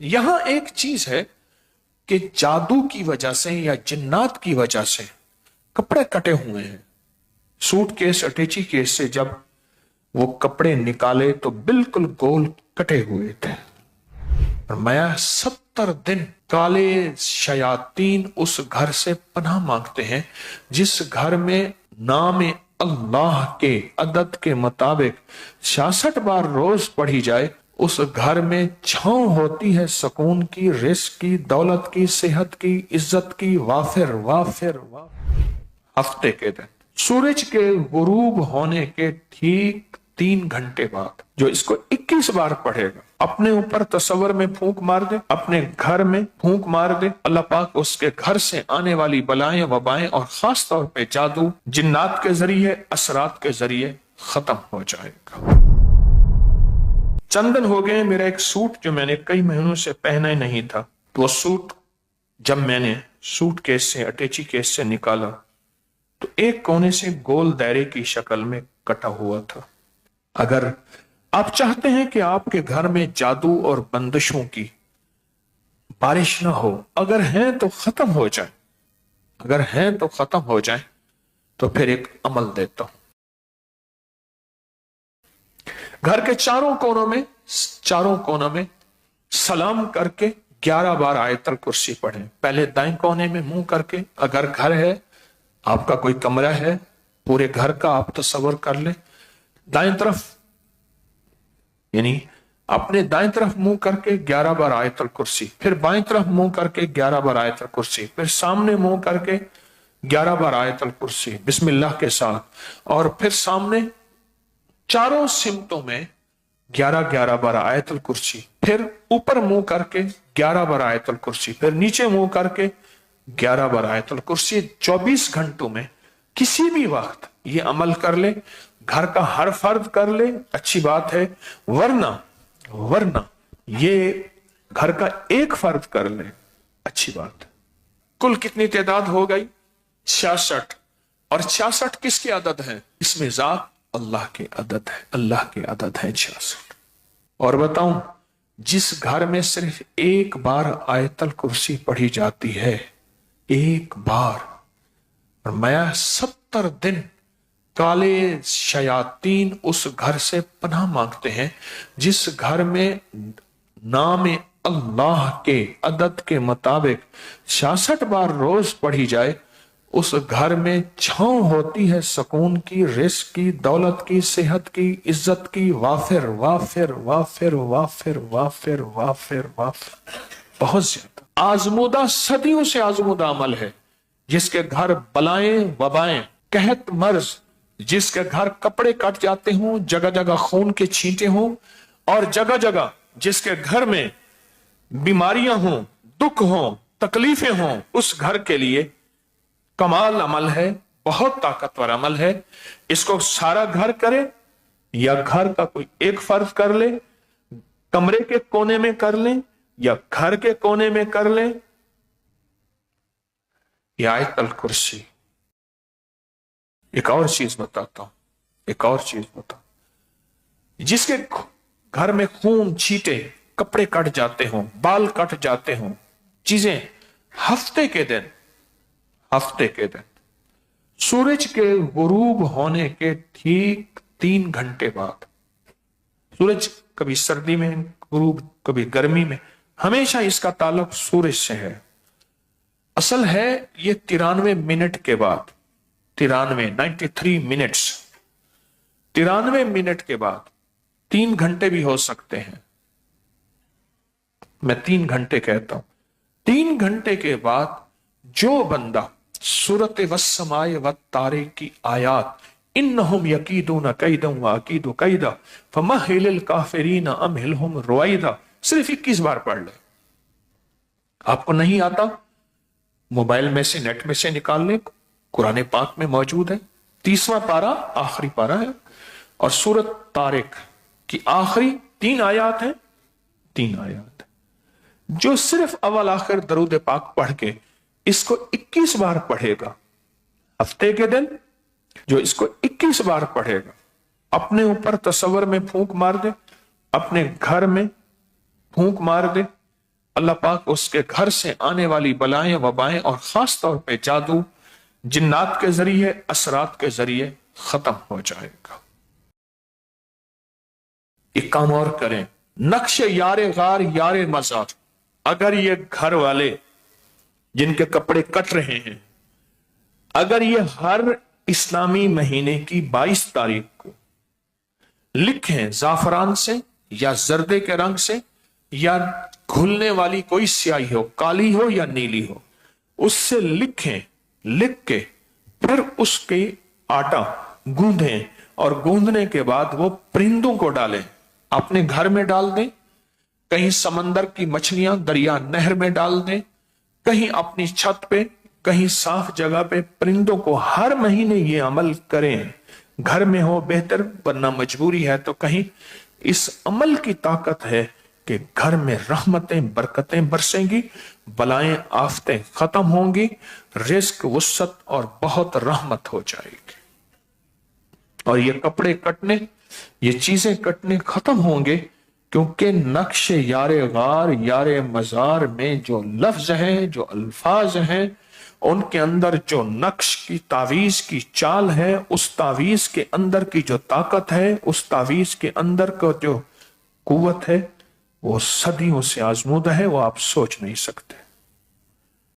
यहां एक चीज है कि जादू की वजह से या जिन्नात की वजह से कपड़े कटे हुए हैं। सूट केस अटैची केस से जब वो कपड़े निकाले तो बिल्कुल गोल कटे हुए थे। फरमाया 70 दिन काले शयातीन उस घर से पनाह मांगते हैं जिस घर में नाम अल्लाह के अदद के मुताबिक 66 बार रोज पढ़ी जाए, उस घर में छांव होती है सुकून की, रिस्क की, दौलत की, सेहत की, इज्जत की। वाफिर वाफिर वाफिर। हफ्ते के दिन सूरज के गुरूब होने के ठीक 3 घंटे बाद जो इसको 21 बार पढ़ेगा, अपने ऊपर तसव्वुर में फूंक मार दे, अपने घर में फूंक मार दे, अल्लाह पाक उसके घर से आने वाली बलाएं वबाएं और खास तौर पे जादू जिन्नात के जरिए, असरात के जरिए खत्म हो जाएगा। चंदन हो गए मेरा एक सूट जो मैंने कई महीनों से पहना ही नहीं था, तो वो सूट जब मैंने सूट केस से अटैची केस से निकाला तो एक कोने से गोल दायरे की शक्ल में कटा हुआ था। अगर आप चाहते हैं कि आपके घर में जादू और बंदिशों की बारिश ना हो, अगर हैं तो खत्म हो जाए, अगर हैं तो खत्म हो जाए, तो फिर एक अमल देता हूं। घर के चारों कोनों में सलाम करके 11 बार आयतल कुर्सी पढ़ें। पहले दाएं कोने में मुंह करके, अगर घर है, आपका कोई कमरा है, पूरे घर का आप तसव्वुर कर ले, दाएं तरफ यानी अपने दाएं तरफ मुंह करके 11 बार आयतल कुर्सी, फिर बाएं तरफ मुंह करके 11 बार आयतल कुर्सी, फिर सामने मुंह करके 11 बार आयतल कुर्सी बिस्मिल्लाह के साथ, और फिर सामने चारों सिमतों में 11-11 बार आयतल कुर्सी, फिर ऊपर मुंह करके 11 बार आयतल कुर्सी, फिर नीचे मुंह करके 11 बार आयतल कुर्सी। 24 घंटों में किसी भी वक्त ये अमल कर ले, घर का हर फर्द कर ले, अच्छी बात है, वरना ये घर का एक फर्द कर ले, अच्छी बात है। कुल कितनी तादाद हो गई? 66। और 66 किसकी आदत है? इसमें जात अल्लाह की आदत है, अल्लाह की आदत है 66। और बताऊं, जिस घर में सिर्फ एक बार आयतल कुर्सी पढ़ी जाती है, एक बार, और मैं 70 दिन काले शयातीन उस घर से पनाह मांगते हैं जिस घर में नाम अल्लाह के अदद के मुताबिक 66 बार रोज पढ़ी जाए, उस घर में छांव होती है सुकून की, रिस्क की, दौलत की, सेहत की, इज्जत की। वाफिर वाफिर वाफिर वाफिर वाफिर वाफिर वाफिर। बहुत ज्यादा आजमूदा, सदियों से आजमूदा अमल है। जिसके घर बलाएं वबाएं, कहत मर्ज, जिसके घर कपड़े कट जाते हों, जगह जगह खून के छींटे हों, और जगह जगह जिसके घर में बीमारियां हों, दुख हों, तकलीफें हों, उस घर के लिए कमाल अमल है, बहुत ताकतवर अमल है। इसको सारा घर करे या घर का कोई एक फर्ज कर ले, कमरे के कोने में कर ले या घर के कोने में कर ले। यह आयतल कुर्सी। एक और चीज बताता हूं, जिसके घर में खून छींटे, कपड़े कट जाते हों, बाल कट जाते हों, चीजें, हफ्ते के दिन सूरज के गुरूब होने के ठीक 3 घंटे बाद, सूरज कभी सर्दी में गुरूब, कभी गर्मी में, हमेशा इसका ताल्लुक सूरज से है। असल है ये 93 मिनट के बाद, 93 मिनट्स, 93 मिनट के बाद 3 घंटे भी हो सकते हैं। मैं 3 घंटे कहता हूं। 3 घंटे के बाद जो बंदा सूरत वस्समाए व तारिक की आयात, इन्नहुम यकीदून कैदन व अकीदु कैदा फमहिलिल काफिरीन अमहिलहुम रुवैदा, सिर्फ 21 बार पढ़ ले। आपको नहीं आता, मोबाइल में से, नेट में से निकाल ले, कुरान पाक में मौजूद है। 30वां पारा आखिरी पारा है, और सूरत तारिक की आखिरी 3 आयात है, 3 आयात। जो सिर्फ अव्वल आखिर दरूद पाक पढ़ के इसको 21 बार पढ़ेगा, हफ्ते के दिन जो इसको 21 बार पढ़ेगा, अपने ऊपर तसव्वुर में फूंक मार दे, अपने घर में फूंक मार दे, अल्लाह पाक उसके घर से आने वाली बलाएं वबाएं और खास तौर पे जादू जिन्नात के जरिए असरात के जरिए खत्म हो जाएगा। एक काम और करें, नक्श यारे गार यारे मजार, अगर ये घर वाले जिनके कपड़े कट रहे हैं, अगर ये हर इस्लामी महीने की 22 तारीख को लिखें जाफरान से या जर्दे के रंग से या घुलने वाली कोई स्याही हो, काली हो या नीली हो, उससे लिखें, लिख के फिर उसके आटा गूंदें और गूंदने के बाद वो परिंदों को डालें, अपने घर में डाल दें, कहीं समंदर की मछलियां दरिया नहर में डाल दें, कहीं अपनी छत पे, कहीं साफ जगह पे परिंदों को हर महीने ये अमल करें। घर में हो बेहतर, वरना मजबूरी है तो कहीं। इस अमल की ताकत है कि घर में रहमतें बरकतें बरसेंगी, बलाएं आफतें खत्म होंगी, रिस्क वुसत और बहुत रहमत हो जाएगी। और ये कपड़े कटने, ये चीजें कटने खत्म होंगे, क्योंकि नक्श यारे गार यारे मजार में जो लफ्ज है, जो अल्फाज हैं, उनके अंदर जो नक्श की तावीज की चाल है, उस तावीज के अंदर की जो ताकत है, उस तावीज के अंदर का जो कुव्वत है, वो सदियों से आजमूदा है, वो आप सोच नहीं सकते।